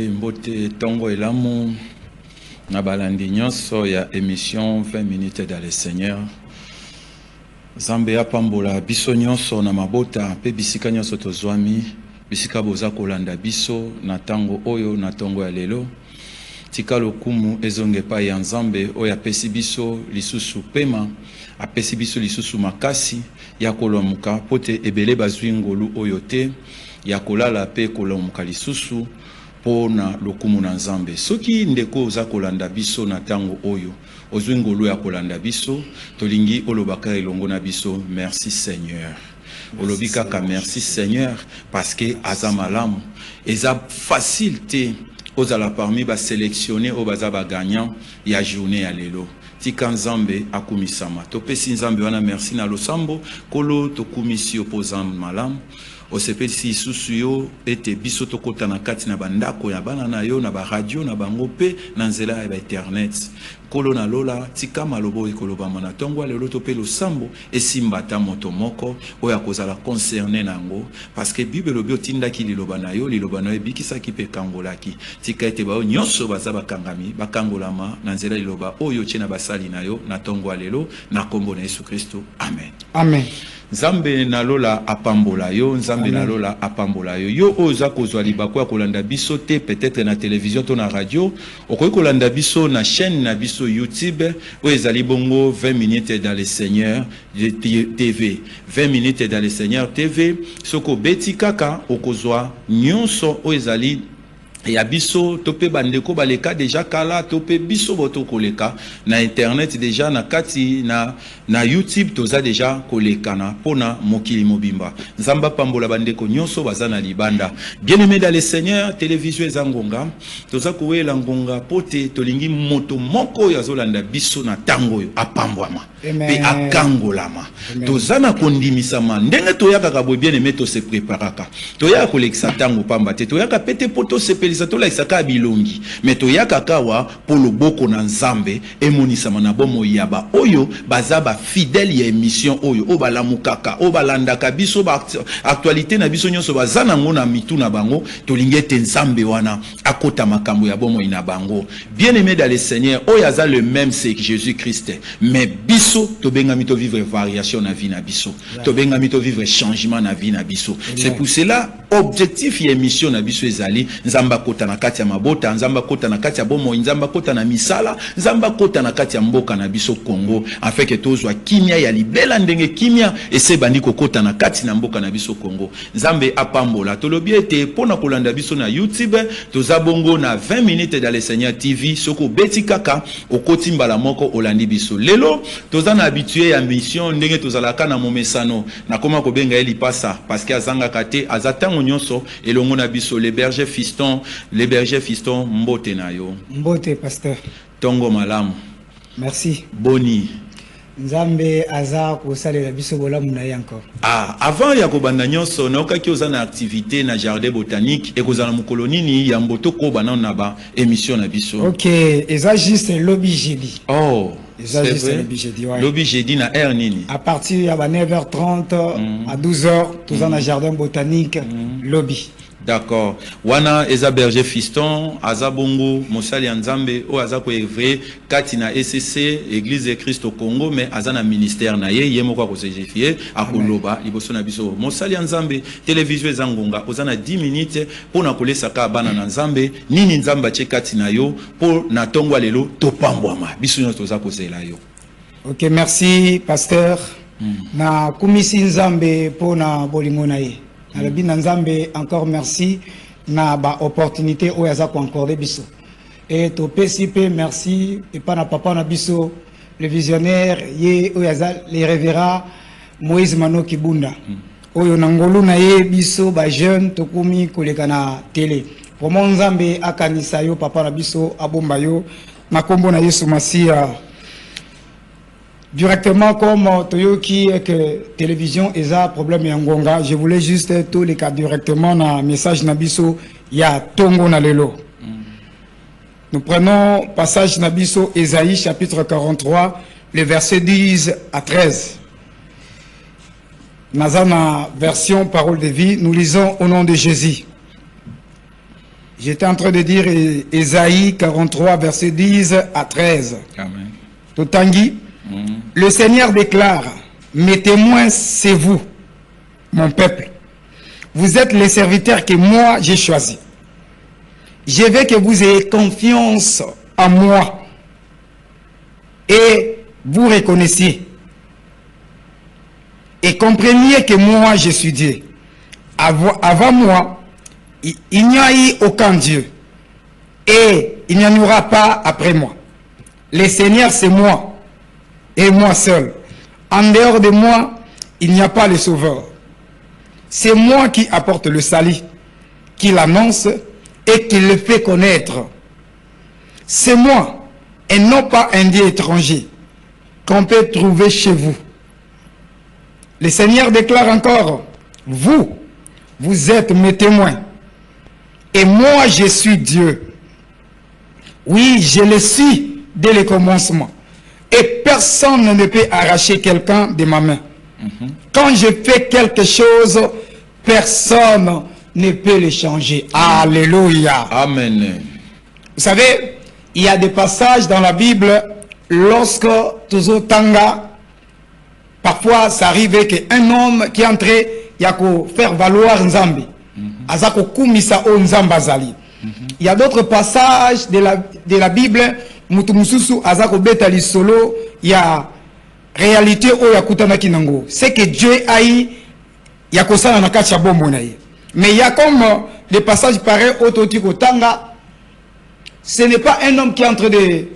Mbote tongo elamu na balandi nyonso ya émission 20 minutes dans le Seigneur. Zambe ya pambola biso nyonso na mabota pe bisika nyonso tozwami bisika boza kolanda biso na tango oyo na tongo ya lelo. Tika lokumu ezonge pa ya Nzambe oyo apesi biso lisusu pema apesi biso lisusu makasi ya kolomuka pote ebele bazwi ngolu oyo te ya kolala pe kolomuka lisusu pona lokumu na Nzambe. Soki ndeko oza kolanda biso na tango oyo ozwi ngolu ya kolanda biso tolingi olobaka elongo na biso merci Seigneur. Olobika ka merci Seigneur parce que azamalamu eza facilité ozala parmi ba sélectionner au bazaba gagnant ya journée ya lelo. Tika Nzambe akumisama. Topesi Nzambe wana merci na losambo kolo tokumisi opposant malamu. Osepesi isusu yo ete biso tokota na kati na bandako ya bana na yo na ba radio na bango pe na nzela ya internet. Kolo na lola tika malobo ekoloba mana tongwa lelo tope losambo esimbata moto moko oya kozala concerné nango parce que Bible lobi otinda ki liloba na yo ebikisa ki pe kangolaki tika ete ba nyonso bazaba kangami bakangolama na nzela liloba oyo chena basali na yo na tongwa lelo na kombo na Yesu Kristo. Amen. Amen. Nzambe na lola apambola yo, Nzambe na lola apambola yo. Yo oza kozwa libako ya kolanda biso te peut-être na télévision to na radio, okoki kolanda biso na chaîne na biso YouTube, o ezali bongo 20 minutes dans le Seigneur TV. 20 minutes dans le Seigneur TV, soko beti kaka okozwa nyonso o ezali ya biso tope bandeko baleka déjà kala tope biso boto koleka na internet déjà na kati na YouTube toza déjà koleka na pona mokili mobimba. Nzamba pambola bandeko nyonso bazana libanda. Bien-aimé dans le Seigneur, télévision ezangonga toza koela ngonga pote tolingi moto moko ya zolanda biso na tango yo apambwama pe akangolama. Toza na kondimisama ndenge toyaka ka bien-aimé to se préparaka. Toyaka kolekisa tango pamba te toyaka pete poto se pelisa tola isaka bilongi meto yaka kawa polo boko na Nzambe emonisama na bomo yaba oyo bazaba fidèle ya émission oyo obala mukaka obalanda kabiso ba actualité na biso nyonso bazana ngona mitu na bango tolingete Nzambe wana akota makambo ya bomo ina bango. Bien-aimé dans le Seigneur oyo aza le même c'est que Jésus-Christ mais biso to benga mito vivre variation na vie na biso to benga mito vivre changement na vie na biso. C'est pour cela objectif ya émission na biso ezali Nzamba kota na kati ya mabota, Nzamba kota na kati ya bomo, Nzamba kota na misala, Nzamba kota na kati ya mboka na biso Congo, afin que tozwa kimia ya libela ndenge kimia ese bandiko kota na kati na mboka na biso Congo. Nzambe apambola tolobi ete pona kolanda biso na YouTube toza bongo na 20 minutes dans le Seigneur TV soko beti kaka okoti mbala moko olandi biso. Lelo toza na habitué ya mission ndenge tozalaka na momesano na koma ko benga eli pasa parce que azanga kate azatango nyonso elongo na biso les bergers fiston mbote na yo. Mbote pasteur. Tongo malamu. Merci. Boni. Nzambe aza kosalela biso bolamu na yanko. Avant ya kobanda nyonso na okaki oza na activité na jardin botanique et kozala mukolo nini ya mboto ko bana na ba émission na biso. OK, eza juste lobby jeudi. Oh. C'est vrai. Lobby jeudi na heure nini? À partir de 9h30 à 12h, tous dans le jardin botanique lobby. D'accord. Wana eza berger fiston azabongo mosali Nzambe o azako evre kati na SCC Église de Christ au Congo mais azana ministère na ye moko ko certifier akoloba liboso na biso mosali Nzambe télévision ezangonga ozana 10 minutes pour na kolesa ka bana na Nzambe nini Nzamba che kati na yo pour na tongwa lelo topambwama biso nyo toza kozela yo. OK, merci pasteur. Na kumisi Nzambe pour na bolingo na ye. Alors bien Nzambe encore merci na ba opportunité o yaza ko encore biso Et to PCP, merci. Et pas na papa na biso, le visionnaire, ye oyazal, les révérends, Moïse Mano Kibunda. Oyo nangolu na ye biso, ba jeune, tokumi koleka na télé. Pour mon Nzambe akanisa yo, papa na biso, abomba yo, na kombo na Yesu Masia. Directement comme Toyoki et que télévision est un problème et Ngonga, je voulais juste tous les cas directement dans message Nabiso, il y a Tongo Nalelo. Nous prenons passage Nabiso, Ésaïe chapitre 43, les versets 10 à 13. Nazana version parole de vie, nous lisons au nom de Jésus. J'étais en train de dire Ésaïe 43, versets 10 à 13. Amen. Totangi. Le Seigneur déclare, mes témoins, c'est vous, mon peuple. Vous êtes les serviteurs que moi j'ai choisis. Je veux que vous ayez confiance en moi et vous reconnaissiez et compreniez que moi je suis Dieu. Avant moi, il n'y a eu aucun Dieu et il n'y en aura pas après moi. Le Seigneur, c'est moi. Et moi seul. En dehors de moi, il n'y a pas le sauveur. C'est moi qui apporte le salut, qui l'annonce et qui le fait connaître. C'est moi, et non pas un Dieu étranger, qu'on peut trouver chez vous. Le Seigneur déclare encore, vous êtes mes témoins. Et moi, je suis Dieu. Oui, je le suis dès le commencement. Et personne ne peut arracher quelqu'un de ma main. Quand je fais quelque chose, personne ne peut le changer. Alléluia. Amen. Vous savez, il y a des passages dans la Bible, lorsque Tozo Tanga, parfois ça arrivait qu'un homme qui entrait, il y a qu'à faire valoir Nzambi. Azako kumisa o Nzambazali. Il y a d'autres passages de la Bible, Mutumususu azako betali solo, il y a réalité o ya kutana kinango. C'est que Dieu a eu, il y a kosana na kacha bombo na ye. Mais il y a comme des passages pareils autotiko tanga. Ce n'est pas un homme qui est en train de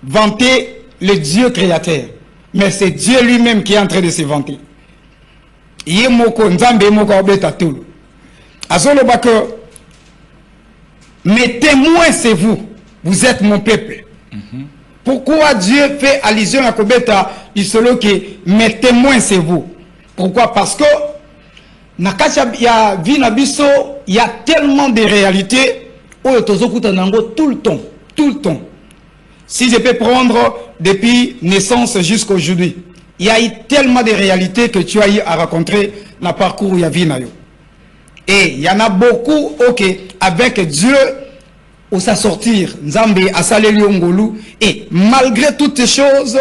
vanter le Dieu créateur, mais c'est Dieu lui-même qui est en train de se vanter. Yemoko nzambe moko obeta tulu. Azolo bako, mes témoins c'est vous. Vous êtes mon peuple. Pourquoi Dieu fait allusion à Kobeta Isolo que mes témoins c'est vous? Pourquoi? Parce que il y a tellement de réalités tout le temps. Tout le temps. Si je peux prendre depuis naissance jusqu'à aujourd'hui, il y a eu tellement de réalités que tu as eu à rencontrer dans le parcours où il y a Vinayo. Et il y en a beaucoup, ok, avec Dieu, où ça sortir, Nzambe, Asaleli Ongolu, et malgré toutes ces choses,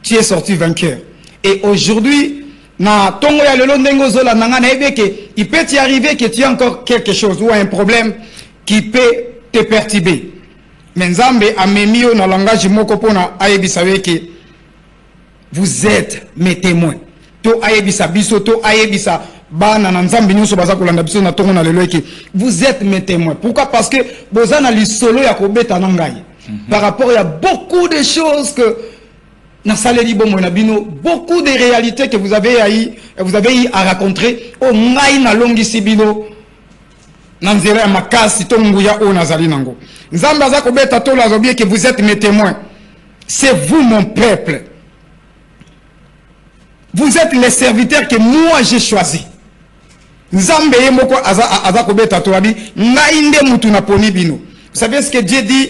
tu es sorti vainqueur. Et aujourd'hui, na tongo ya lelo ndengo zola nangana il peut y arriver que tu as encore quelque chose ou un problème qui peut te perturber. Mais Nzambe a mis au langage moko pona ayebisa weke vous êtes mes témoins. To ayebisa biso to ayebisa bana na Nzambe nyonso baza kolanda biso na tongo na lelo eke vous êtes mes témoins. Pourquoi? Parce que bozana li solo ya kobeta na ngai. Par rapport, il y a beaucoup de choses que beaucoup de réalités que vous avez eu à rencontrer au ngai na longi sibino nanzera makasi tonguya o nazali nango. Nzamba za kobeta to la zobie que vous êtes mes témoins. C'est vous mon peuple. Vous êtes les serviteurs que moi j'ai choisi. Nzambe yemoko aza kobeta to abi ngai nde mutu na poni bino. Vous savez ce que Dieu dit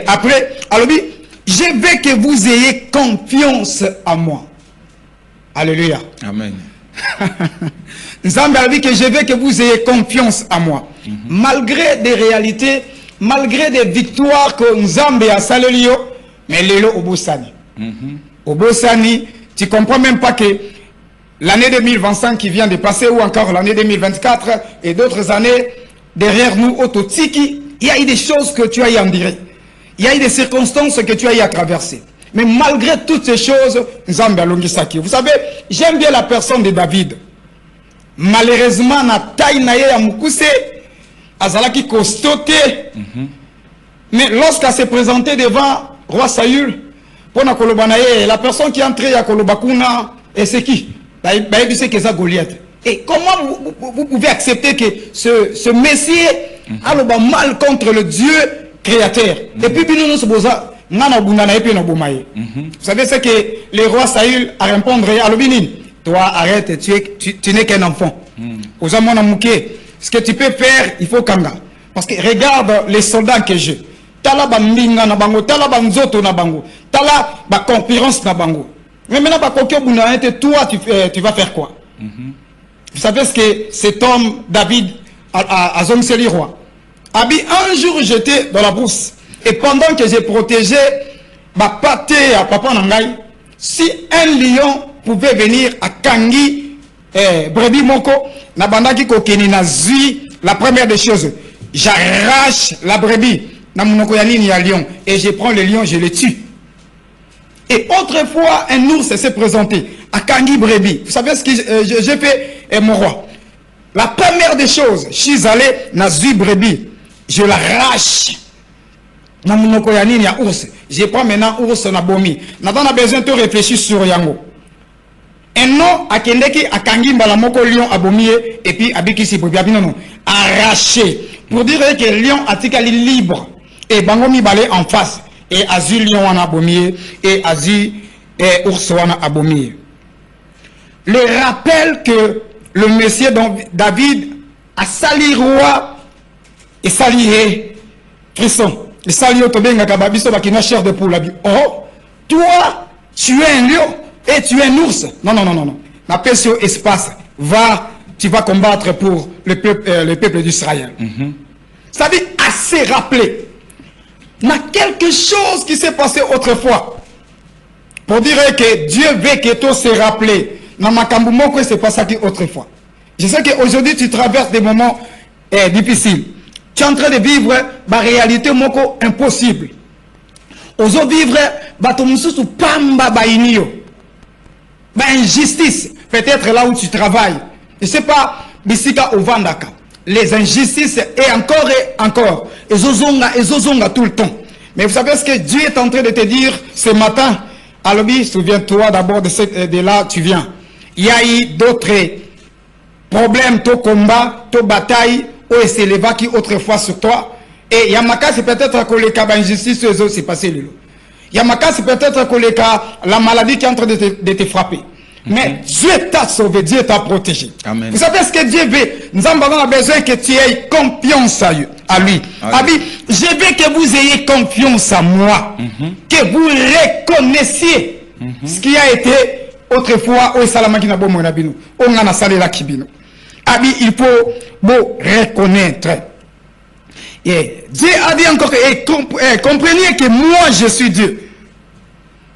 après alobi je veux que vous ayez confiance en moi. Alléluia. Amen. Nzambe a dit que je veux que vous ayez confiance en moi. Malgré des réalités, malgré des victoires que Nzambe a salelio, mais lelo obosani. Obosani, tu comprends même pas que l'année 2025 qui vient de passer ou encore l'année 2024 et d'autres années derrière nous, Ototiki, il y a eu des choses que tu as eu en direct. Il y a eu des circonstances que tu as eu à traverser. Mais malgré toutes ces choses, Nzambe alongisaki. Vous savez, j'aime bien la personne de David. Malheureusement, na taille na ye ya mukuse, azalaki kostote. Mais lorsqu'elle s'est présentée devant roi Saül, pour la personne qui est entrée à Kolobakuna, et c'est qui? C'est que ça Goliath. Et comment vous pouvez accepter que ce Messie a le mal contre le Dieu créateur? Et puis, nous sommes vous savez ce que le roi Saül a répondu à l'obinin. Toi, arrête, tu n'es qu'un enfant. Aux amants ce que tu peux faire, il faut kanga. Parce que regarde les soldats que j'ai. Tala bandinga na bango, tala banzoto na bango, tala ba concurrence na bango. Mais maintenant, toi, tu vas faire quoi? Vous savez ce que cet homme, David, a zoncé roi. Abi, un jour, j'étais dans la brousse. Et pendant que j'ai protégé ma pâté à Papa Nangai, si un lion pouvait venir à Kangi, Brebis Moko, Nabandaki Kokeni Nazui, la première des choses, j'arrache la brebis, Namunokoyanini à lion, et je prends le lion, je le tue. Et autrefois, un ours s'est présenté à Kangi Brebis. Vous savez ce que j'ai fait, mon roi? La première des choses, je suis allé Nazui Brebis, je l'arrache. Namunokoyanini à ours. Je prends maintenant ours na bomi. N'a besoin de réfléchir sur Yango. Un nom à Kendeki à Kangi Mbalamoko lion à bomi et puis Abiki si Brebis non arraché. Pour dire que lion a tikali libre. Et Bangomi balé en face. Et Azu lion en abomier. Et Azu ours en abomier. Le rappel que le monsieur David a sali roi et sali frisson. Et sali otobenga kababiso bakina chair de poule. Oh, toi, tu es un lion et tu es un ours. Non, non, non, non, non. La paix sur espace. Va, tu vas combattre pour le peuple d'Israël. Ça dit assez rappelé. Il y a quelque chose qui s'est passé autrefois. Pour dire que Dieu veut que tout se rappelle. Dans ma Kambumoko, c'est pas ça qui autrefois. Je sais qu'aujourd'hui, tu traverses des moments difficiles. Tu es en train de vivre la réalité moko impossible. Ozo vivre batomususu pamba bainio. Ba injustice. Peut-être là où tu travailles. Je ne sais pas, bisika ovandaka. Les injustices et encore. Et zozonga tout le temps. Mais vous savez ce que Dieu est en train de te dire ce matin? Alobi, souviens-toi d'abord de là tu viens. Il y a eu d'autres problèmes, to combat, to bataille, où c'est les qui autrefois sur toi. Et Yamaka, c'est peut-être que les cas d'injustice, c'est passé. Yamaka, c'est peut-être que les cas, la maladie qui est en train de te frapper. Mais Dieu t'a sauvé, Dieu t'a protégé. Amen. Vous savez ce que Dieu veut? Nous avons besoin que tu aies confiance à lui. Abi, je veux que vous ayez confiance à moi. Que vous reconnaissiez ce qui a été autrefois au Salamaki na bomo na bino. On a salé la kibino. Abi, il faut vous reconnaître. Et Dieu a dit encore, comprenez que moi je suis Dieu.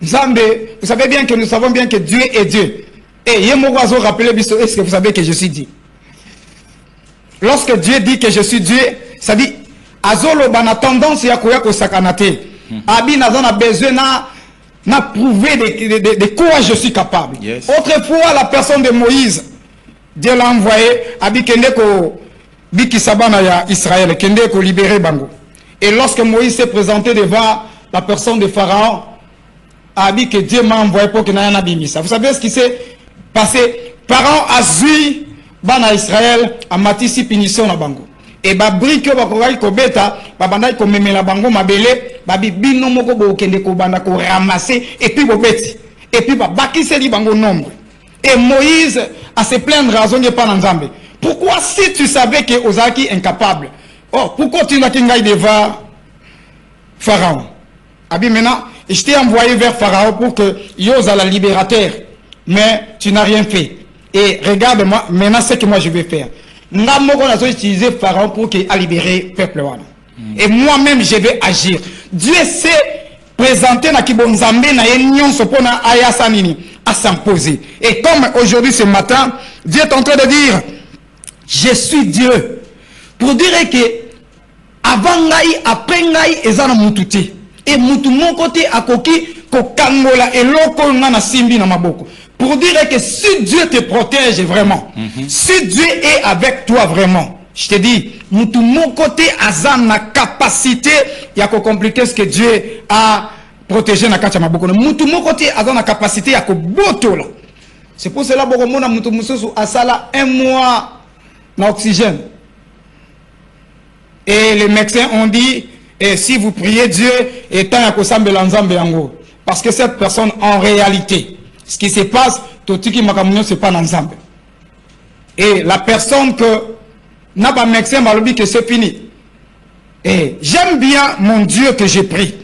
Zambé, vous savez bien que nous savons bien que Dieu est Dieu. Et Yemorazo rappelez, est-ce que vous savez que je suis Dieu? Lorsque Dieu dit que je suis Dieu, ça dit, Azolo bana tendance ya koyako sakanate. Abi nazana besoin na prouver de quoi je suis capable. Yes. Autrefois, la personne de Moïse, Dieu l'a envoyé, Abi kende ko biki sabana ya Israël, kende ko libérer bango. Et lorsque Moïse s'est présenté devant la personne de Pharaon, Abi que Dieu m'a envoyé pour que n'ayana bimisa. Vous savez ce qui s'est passé? Pharaon a zui bana Israël a matisi punition na bango. Et ba brique ba korai ko beta ba bandai ko memela bango mabele ba bibino moko bo kende ko banda ko ramasser et puis bo beti et puis ba bakiseli bango nombre. Et Moïse a se plaindre raisonner pas dans Nzambe. Pourquoi si tu savais que Ozaki incapable? Oh, pourquoi tu n'as qu'un devant Pharaon? Abi maintenant, je t'ai envoyé vers Pharaon pour que Yosa la libérateur, mais tu n'as rien fait. Et regarde-moi, maintenant ce que moi je vais faire. Nous avons utilisé Pharaon pour qu'il a libéré le peuple. Et moi-même je vais agir. Dieu s'est présenté dans Kibonzambe, à s'imposer. Et comme aujourd'hui ce matin, Dieu est en train de dire, je suis Dieu. Pour dire que avant Ngaï, après Ngaï, ils ont moututé. Et mutu mon côté à koki ko kangola et loko na simbi na maboko. Pour dire que si Dieu te protège vraiment, si Dieu est avec toi vraiment, je te dis, Mutu mon côté azan na capacité ya ko compliquer ce que Dieu a protégé na kacha maboko. Mutu mon côté azan na capacité ya ko botola. C'est pour cela que mona mutu mususu asala 1 mois na oxygène. Et les médecins ont dit, et si vous priez Dieu, et tant que ça yango. Parce que cette personne, en réalité, ce qui se passe, tout ce qui m'a communiqué, c'est pas ensemble. Et la personne que n'a pas médecin m'a dit que c'est fini. Et j'aime bien mon Dieu que j'ai pris.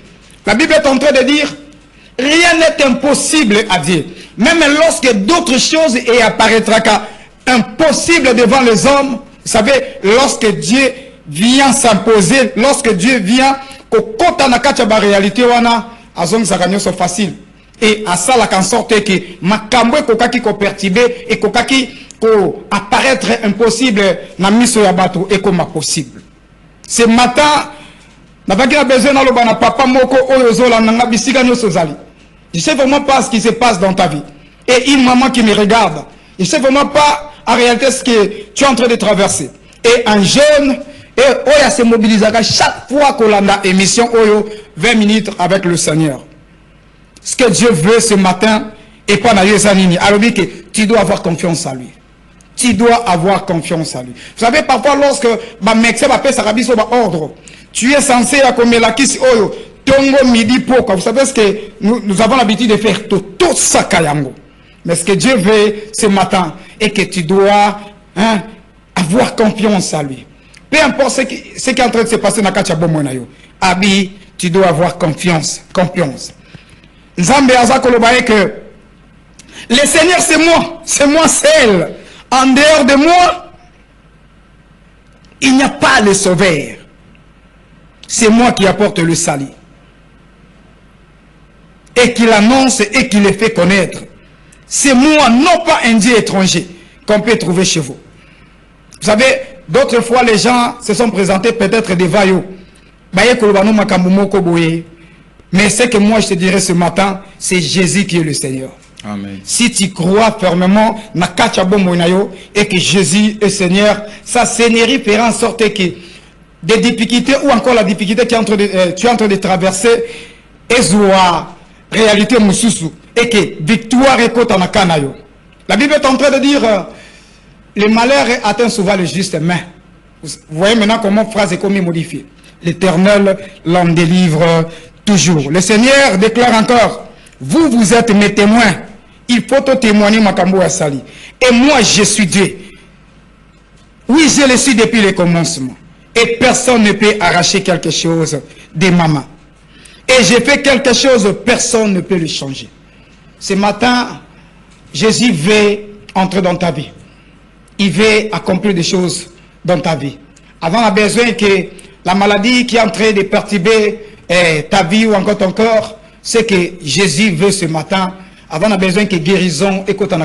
La Bible est en train de dire, rien n'est impossible à Dieu. Même lorsque d'autres choses et apparaîtra impossible devant les hommes, vous savez, lorsque Dieu vient s'imposer, lorsque Dieu vient kokota na kacha ba réalité wana azong zakanyo so facile et à ça la en sorte que makambo kokaki ko perturber et kokaki ko apparaître impossible na miso ya bato et comme possible. Ce matin n'a pas besoin na loba na papa moko oyo zola nanga bisika nyoso zali. Je sais vraiment pas ce qui se passe dans ta vie et une maman qui me regarde, je sais vraiment pas en réalité ce que tu es en train de traverser et un jeune. Et Oya se mobilisera chaque fois qu'on a une émission Oyo 20 minutes avec le Seigneur. Ce que Dieu veut ce matin et pas dans Zanini. Alors que tu dois avoir confiance en lui. Tu dois avoir confiance en lui. Vous savez parfois lorsque ma médecin va faire sa rabiso ba ordre, tu es censé à comme la kisi Oyo tongo midi pourquoi. Vous savez ce que nous avons l'habitude de faire tout ça kayango. Mais ce que Dieu veut ce matin est que tu dois avoir confiance en lui. Peu importe ce qui est en train de se passer dans le monde, Abi, tu dois avoir confiance. Nzambe azakolobaye que le Seigneur c'est moi seul. En dehors de moi, il n'y a pas de sauveur. C'est moi qui apporte le salut. Et qui l'annonce et qui le fait connaître. C'est moi, non pas un Dieu étranger, qu'on peut trouver chez vous. Vous savez, d'autres fois, les gens se sont présentés peut-être des vaillots. Mais ce que moi je te dirais ce matin, c'est Jésus qui est le Seigneur. Amen. Si tu crois fermement et que Jésus est Seigneur, ça Seigneurie fera en sorte que des difficultés ou encore la difficulté que tu es en train de traverser et réalité et que victoire est côté en Kanayo. La Bible est en train de dire le malheur atteint souvent le juste, mais vous voyez maintenant comment phrase est comme modifiée. L'Éternel l'en délivre toujours. Le Seigneur déclare encore, vous êtes mes témoins. Il faut te témoigner Makambo Asali. Et moi je suis Dieu. Oui, je le suis depuis le commencement. Et personne ne peut arracher quelque chose de ma main. Et j'ai fait quelque chose, personne ne peut le changer. Ce matin, Jésus veut entrer dans ta vie. Il veut accomplir des choses dans ta vie. Avant, on a besoin que la maladie qui est en train de perturber ta vie ou encore ton corps, c'est que Jésus veut ce matin. Avant, on a besoin que guérison et que tu aies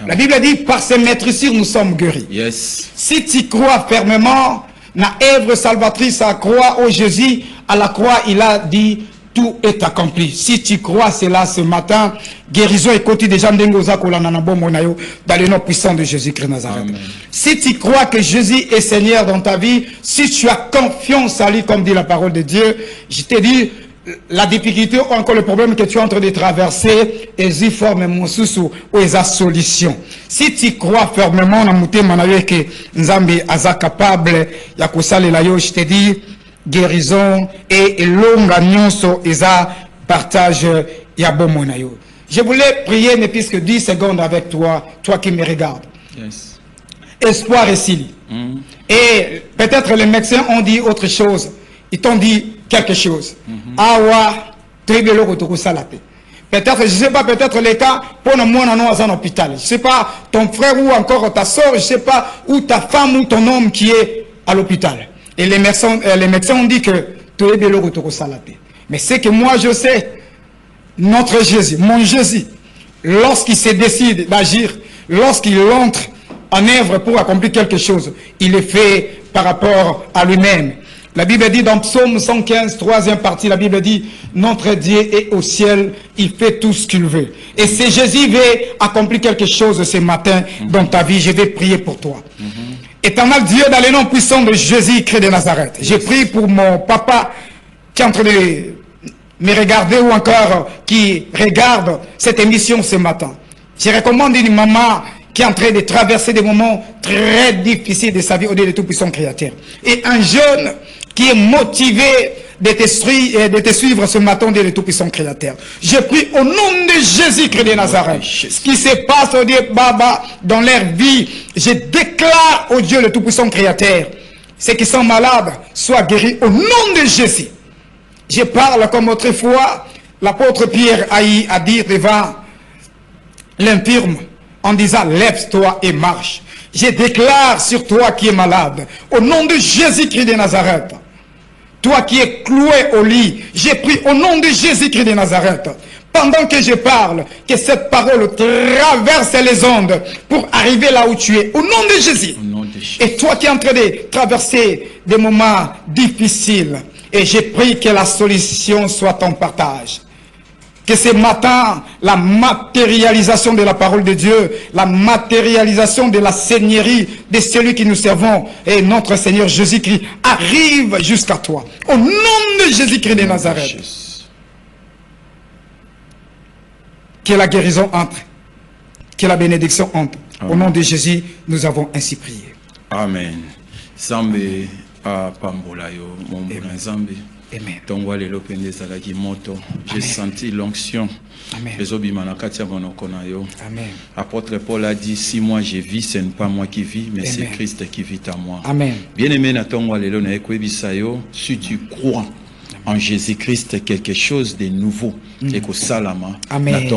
la Bible dit, par ses maîtrisures, nous sommes guéris. Yes. Si tu crois fermement, na œuvre salvatrice à croix au Jésus, à la croix, il a dit, tout est accompli. Si tu crois cela ce matin, guérison et côté des gens dans le nom puissant de Jésus-Christ Nazareth. Amen. Si tu crois que Jésus est Seigneur dans ta vie, si tu as confiance en lui, comme dit la parole de Dieu, je te dis, la difficulté ou encore le problème que tu es en train de traverser, et forme mon sous ou la solution. Si tu crois fermement dans mouté manaye que Nzambe aza capable ya kosale la yo, je te dis guérison et longa nyonso eza partage ya bomona yo. Je voulais prier ne plus que 10 secondes avec toi, toi qui me regardes. Yes. Espoir et Sili. Et peut-être les médecins ont dit autre chose. Ils t'ont dit quelque chose. Awa, tribelo kotoko salate. Peut-être, je ne sais pas, peut-être les cas, pour nous, nous sommes en hôpital. Je ne sais pas, ton frère ou encore ta soeur, je ne sais pas, ou ta femme ou ton homme qui est à l'hôpital. Et les médecins ont dit que tribelo kotoko salate. Mais c'est que moi je sais, notre Jésus, mon Jésus, lorsqu'il se décide d'agir, lorsqu'il entre en œuvre pour accomplir quelque chose, il le fait par rapport à lui-même. La Bible dit dans Psaume 115, troisième partie, la Bible dit, notre Dieu est au ciel, il fait tout ce qu'il veut. Et si Jésus veut accomplir quelque chose ce matin dans ta vie, je vais prier pour toi. Éternel Dieu, dans le nom puissant de Jésus-Christ de Nazareth, j'ai prié pour mon papa qui est en train de me regarder ou encore qui regarde cette émission ce matin. Je recommande une maman qui est en train de traverser des moments très difficiles de sa vie au-delà de tout puissant créateur. Et un jeune qui est motivé de te suivre ce matin de tout puissant créateur. Je prie au nom de Jésus-Christ de Nazareth. Ce qui se passe au Dieu Baba dans leur vie, je déclare au Dieu le tout puissant créateur, ceux qui sont malades soient guéris au nom de Jésus. Je parle comme autrefois l'apôtre Pierre a eu à dire devant l'infirme en disant lève-toi et marche. Je déclare sur toi qui es malade au nom de Jésus-Christ de Nazareth. Toi qui es cloué au lit, j'ai pris au nom de Jésus-Christ de Nazareth. Pendant que je parle, que cette parole traverse les ondes pour arriver là où tu es. Au nom de Jésus. Et toi qui es en train de traverser des moments difficiles, et j'ai pris que la solution soit ton partage. Que ce matin, la matérialisation de la parole de Dieu, la matérialisation de la seigneurie de celui que nous servons, et notre Seigneur Jésus-Christ, arrive jusqu'à toi. Au nom de Jésus-Christ de Nazareth. Que la guérison entre. Que la bénédiction entre. Au nom de Jésus, nous avons ainsi prié. Amen. Zambe a pambola yo, mon bon Zambe. Amen. J'ai senti l'onction. Amen. Apôtre Paul a dit, si moi je vis, ce n'est pas moi qui vis, mais c'est Christ qui vit à moi. Amen. Bien-aimé, si tu crois en Jésus-Christ quelque chose de nouveau, et que salama, Amen.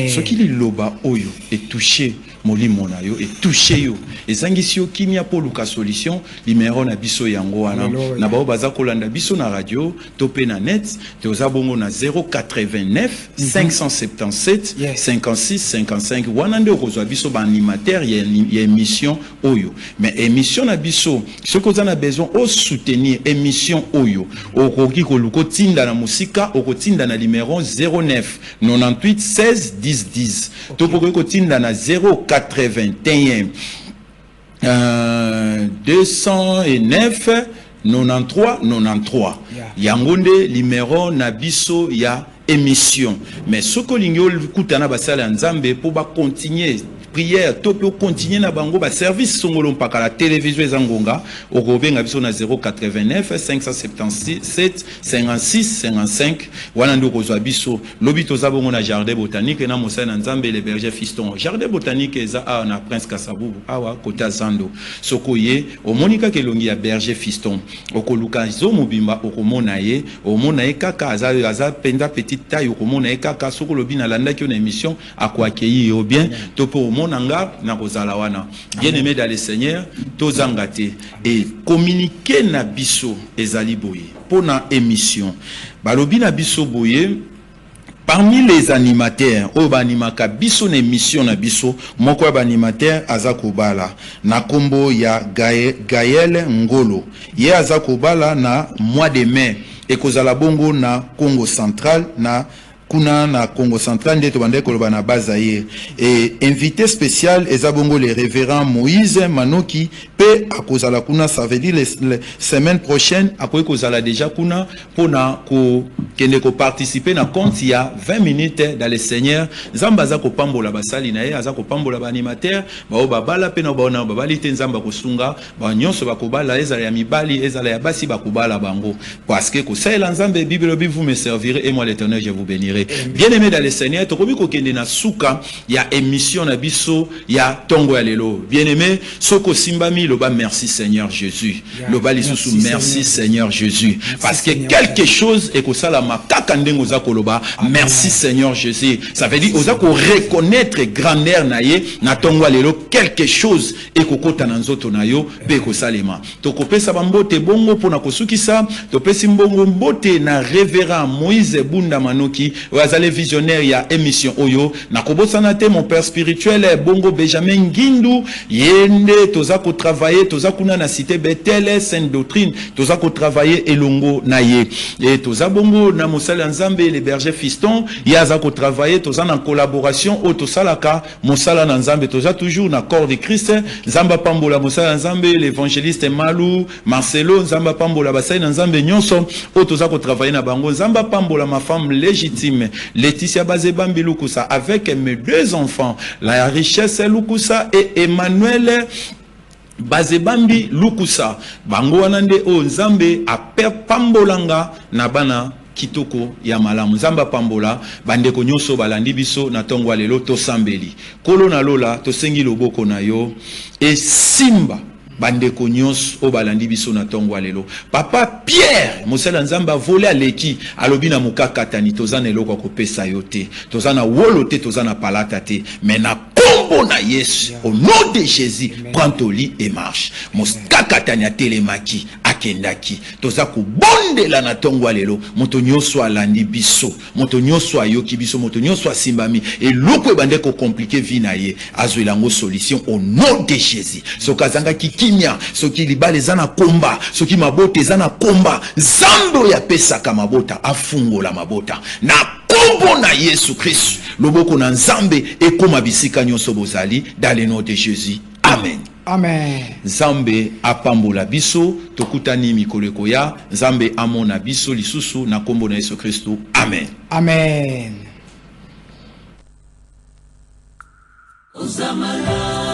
Ce qui est loba oyo est touché. Molimo na yo et touché yo ezangisi yo kimia po luka solution numéro na biso yango wana na bao baza kolanda biso na radio topé na net te ozabongo na 089 577 56 55 wana nde okozwa biso ba animateur ya émission oyo mais émission na biso ce que na besoin au soutenir émission oyo okoki koluko tinda na musika okotinda na numéro 09 98 16 10 10 topokoki kotinda na 081 209 93 93 yangonde numéro na biso ya émission mais ce que l'ingol kutana basala nzambe pour ba continuer prière topio continuer na bango ba service songolo mpaka la télévision ezangonga okobenga biso na 089 577 56 55 wana ndo kozwa biso lobi tozabongo na jardin botanique na mosala na nzambe le berger fiston jardin botanique eza a na prince Kasabubu awa kota zando sokoye omonika kelongi ya berger fiston okoluka zo mobimba okomona ye kaka aza penda petite taille okomona ye kaka soko lobi na landa ki na émission akwakeyi yo bien topo monanga na kozala wana bien-aimé dans le Seigneur tozangate et communiquer na biso ezali boye pour na émission balobi na biso boye parmi les animateurs o banimaka biso na émission na biso moko ya animateur azakobala na kombo ya Gaël Ngolo ye azakobala na mois de mai ekozala bongo na Congo central na kuna na Congo central ndeto bande koloba na bazaïr et invité spécial ezabongo le révérend Moïse Manoki pe akozala kuna ça veut dire les semaine prochaine akoy kozala déjà kuna pona ko kende ko participer na compte il y a 20 minutes dans le Seigneur nzamba za ko pambola basali na ye aza ko pambola ba animateur ba babala pe na ba babali te nzamba ko sunga ba nyonso ba kobala ezala ya mibali ezala ya basi ba kobala bango parce que ko sala nzambe Bible vous me servirez et moi l'Éternel je vous bénirai. Bien-aimé dans le Seigneur, tokobi kokende na suka ya émission na biso ya tongo ya lelo. Bien-aimé, soko simbami loba merci Seigneur Jésus. Loba lisusu merci Seigneur Jésus parce que quelque chose est ko sala makaka ndengo za koloba merci Seigneur Jésus. Ça veut dire oza ko reconnaître grandeur na ye na tongo ya lelo quelque chose est ko kota na nzoto na yo pe ko salema. Tokopesa bambote bongo pona kosukisa, topesi mbongo mbote na révérend Moïse Bunda Manoki azale visionnaire ya émission oyo na kobosana te mon père spirituel bongo Benjamin Ngindu yende toza ko travailler toza kuna na cité Bethel Sainte Doctrine toza ko travailler elongo na ye et toza bongo na mosala nzambe les bergers fiston yaza ko travailler toza na collaboration o tosalaka mosala na nzambe toza toujours na corps de Christ nzamba pambola mosala nzambe l'évangéliste Malou Marcelo nzamba pambola basai na nzambe nyonso o toza ko travailler na bango nzamba pambola ma femme légitime Laetitia Bazebambi Lukusa avec mes 2 enfants la richesse Lukusa et Emmanuel Bazebambi Lukusa bango wanande o nzambe a pambolanga na bana kitoko ya malamu nzamba pambola bandeko nyonso balandi biso na tongo lelo to sambeli kolo na lola to sengi loboko na yo e simba bandeko nyonso o balandi biso na tongo lelo papa Pierre mosala nzamba volé aleki alobi na mukakatani tozana eloko kopesa yo te tozana wolo te tozana palata te mais na kombo na Yesu au nom de Jésus prends ton lit et marche mukakatani atelemaki akendaki toza ko bondela na tongo lelo moto nyonso alandi biso moto nyonso ayoki biso moto nyonso asimbami et loko ebande ko compliquer vie na ye azwelango solution au nom de Jésus sokazanga kimia soki libale zana komba soki mabota zana komba zambo ya pesa kama mabota afungola mabota na kombo na Yesu Christ loboko na nzambe ekoma bisika nyonso bozali dans le nom de Jésus amen. Amen. Nzambe apambola biso tokutani mikolo ekoya nzambe amona biso lisusu na kombo na Yesu Kristo amen. Amen. Uzamala